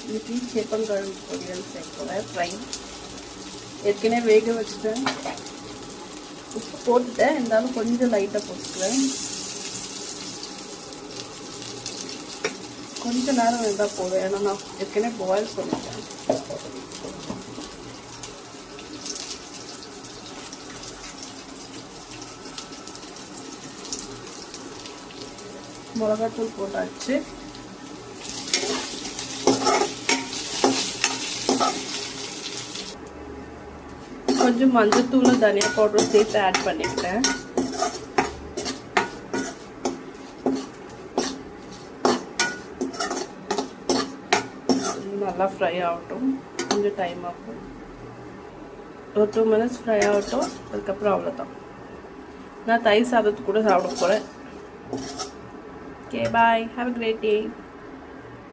இன்னைக்கு சேப்பங்கிழங்கு பொரியல் சேர்க்கிறேன். ஃப்ரை ஏற்கனவே வேக வச்சுட்டேன். உப்பு போட்டுட்டேன், இருந்தாலும் கொஞ்சம் லைட்டாக போட்டுக்கிறேன். கொஞ்சம் நேரம் இருந்தால் போதும், ஏன்னா நான் ஏற்கனவே பாயில் பண்ணிட்டேன். மிளகாத்தூள் போட்டாச்சு. கொஞ்சம் மஞ்சத்தூளும் தனியா பவுடரும் சேர்த்து ஆட் பண்ணிக்கிட்டேன். நல்லா ஃப்ரை ஆகட்டும், கொஞ்சம் டைம் ஆகும். ஒரு 2 minutes ஃப்ரை ஆகட்டும். அதுக்கப்புறம் அவ்வளோதான். நான் தயிர் சாதத்து கூட சாப்பிட போகிறேன். Okay, bye. Have a great day.